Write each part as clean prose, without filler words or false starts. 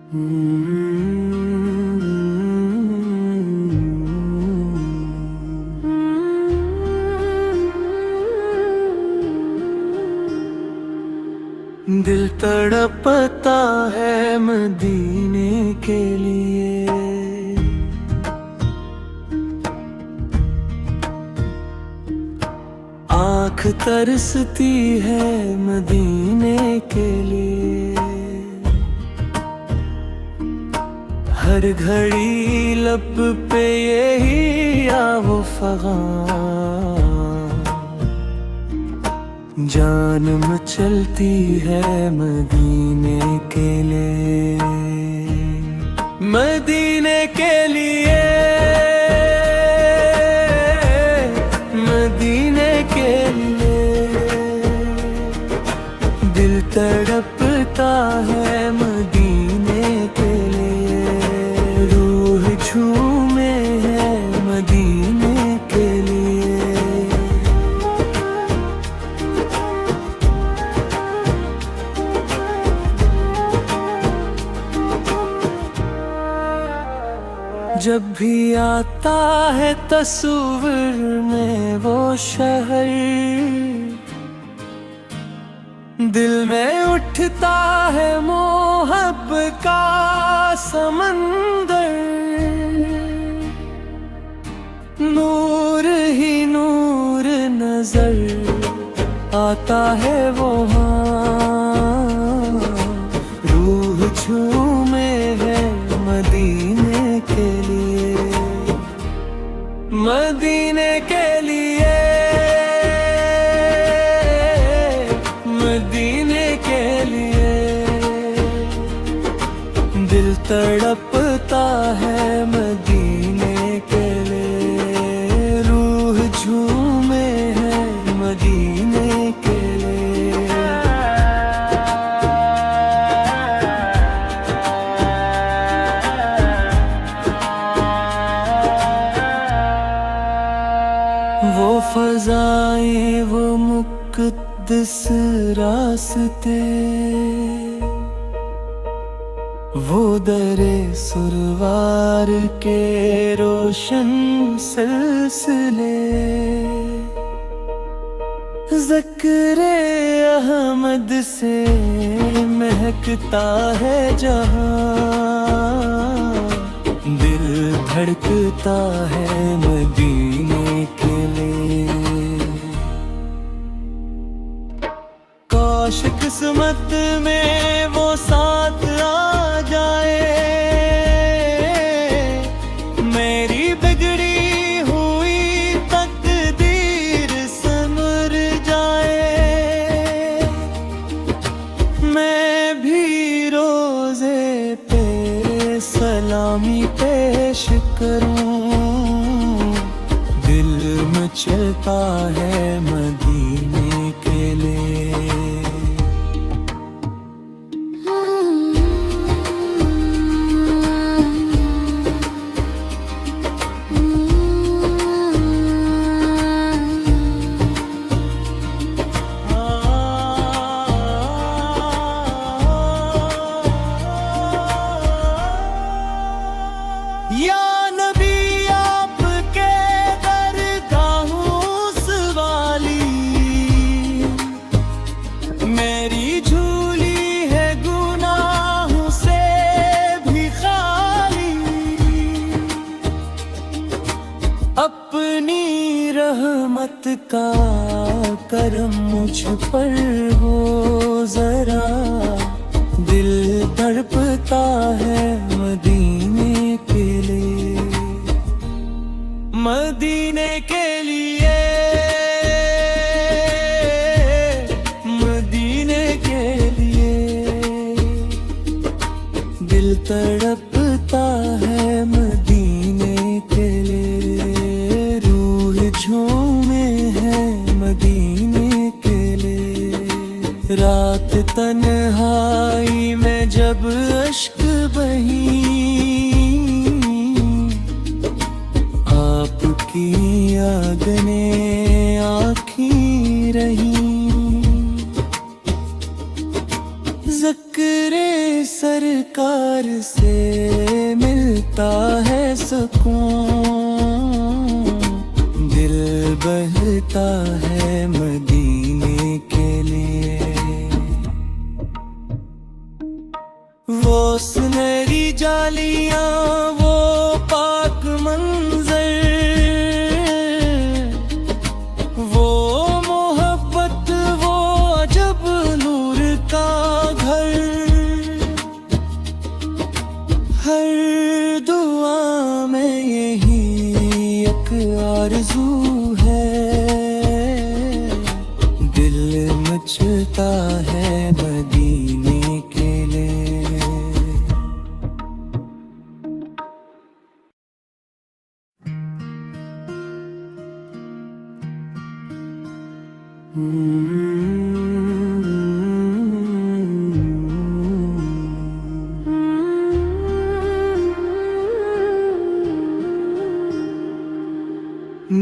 दिल तड़पता है मदीने के लिए, आँख तरसती है मदीने के लिए। हर घड़ी लब पे यही आवो फ़ग़ान, जान मचलती है मदीने के लिए, मदीने के लिए, मदीने के लिए। दिल तड़पता है मदीने के लिए, रूह झूमे है मदीने के लिए। जब भी आता है तस्वीर में वो शहर, दिल में उठता है मोहब्बत का समंदर। नूर ही नूर नजर आता है वहाँ, रूह झूमे है मदीने के लिए, मदीने के लिए, मदीने के लिए। दिल तड़पता है मदीने के लिए, रूह झूमे है मदीने के लिए। वो फ़ज़ाएं, वो मुक़द्दस रास्ते, वो दरे सुरवार के रोशन सिलसिले, ज़िक्रे अहमद से महकता है जहाँ, दिल धड़कता है मदीने के लिए। काश किस्मत में वो साथ आ जाए, मेरी बिगड़ी हुई तकदीर संवर जाए। मैं भी रोज़े पे सलामी पेश करूं, दिल मचलता है मदीने के लिए। या नबी आपके दरगाहों सवाली, मेरी झूली है गुनाहों से भी खाली। अपनी रहमत का करम मुझ पर हो जरा, दिल तड़पता है मदीने के लिए, मदीने के लिए, मदीने के लिए। दिल तड़पता है मदीने के लिए, रूह झूमे है मदीने के लिए। रात तन्हाई में जब अश्क बही, आपकी यादने आँखी रही। ज़िक्रे सरकार से मिलता है सुकून, दिल बहता है मदीने के लिए। वो सुनहरी जालियां, वो पाक मंजर, वो मोहब्बत, वो अजब नूर का घर। हर दुआ में यही एक आरज़ू है, दिल मचता है मदीने के लिए।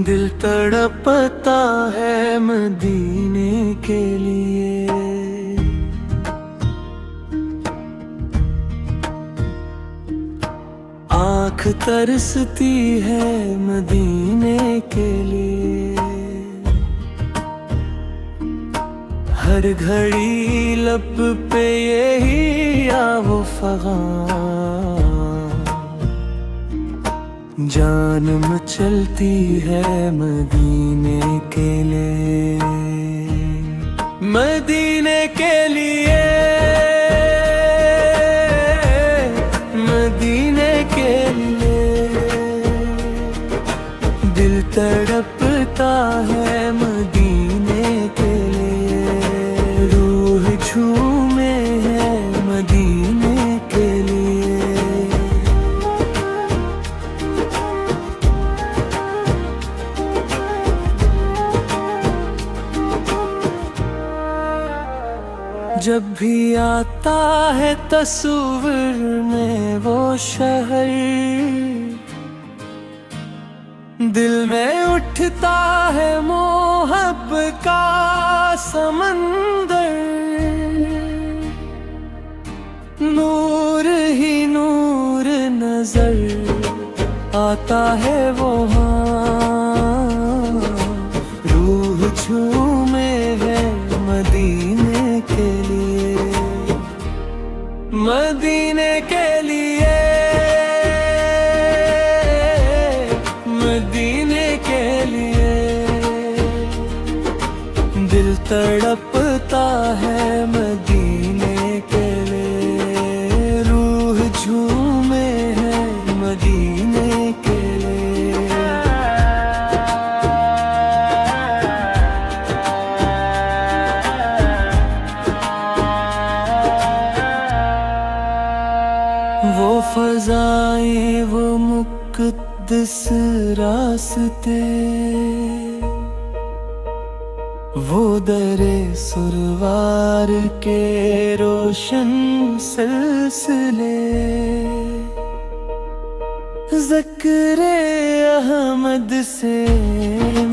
दिल तड़पता है मदीने के लिए। आँख तरसती है मदीने के लिए। हर घड़ी लब पे यही आवो फ़ग़ान, जान मचलती है मदीने के लिए। मदीने के लिए, मदीने के लिए। दिल तड़पता है मदीने के लिए। रूह झूमे है मदीने के लिए। जब भी आता है तस्वीर में वो शहर, दिल में उठता है मोहब्बत का समंदर। नूर ही नूर नजर आता है वहाँ, रूह झूमे है मदीने के लिए। मदीने के लिए, मदीने के लिए। दिल तड़पता है मदीने के लिए। रूह झूमे है मदीने के लिए। वो फ़ज़ाएं, वो मुक़द्दस रास्ते, वो दरे सुरवार के रोशन सिलसिले। ज़िक्रे अहमद से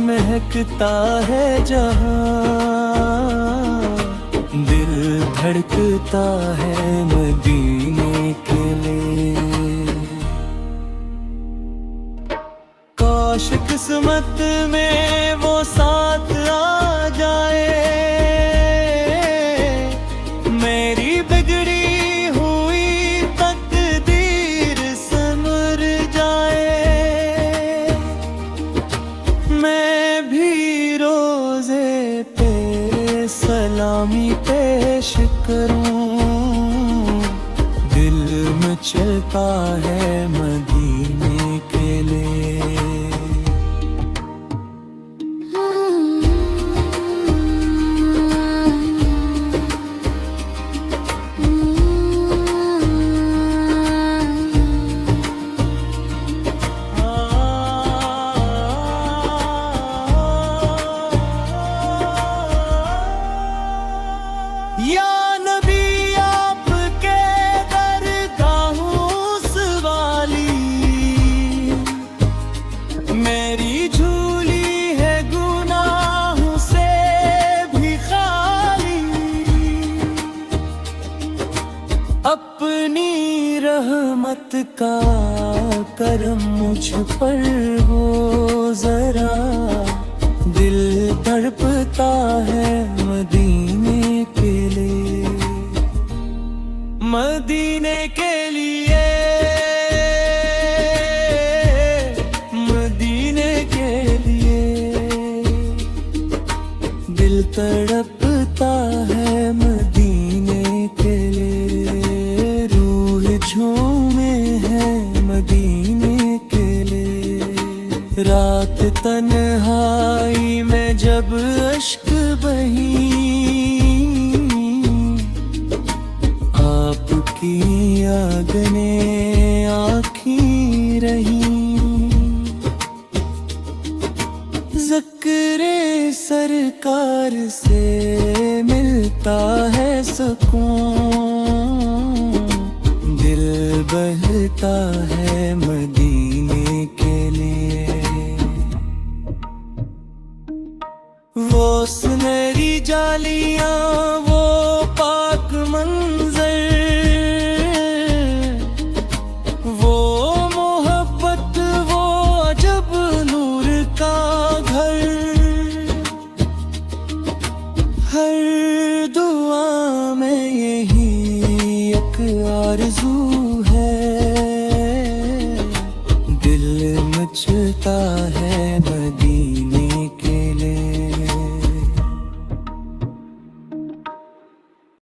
महकता है जहाँ, दिल धड़कता है मदीने के लिए। काश किस्मत में वो साथ आ जाए, मेरी बिगड़ी हुई तकदीर संवर जाए। मैं भी रोज़े पे सलामी पेश करूं, दिल मचलता है मदीने के लिए। या नबी आपके दरगाहों सवाली, रात का करम मुझ पर हो जरा, दिल तड़पता है मदीने के लिए, मदीने के लिए, मदीने के लिए। दिल तड़पता है मदीने के लिए, रूह झूमे है मदीने के लिए। रात तन्हाई में जब अश्क बही, आपकी यादने आँखी रही। ज़िक्रे सरकार से मिलता है सुकून, दिल बहता है मदीने के लिए। वो सुनहरी जालियां, वो पाक मंजर, वो मोहब्बत, वो अजब नूर का घर। हर दुआ में यही एक आरज़ू है, दिल मचता है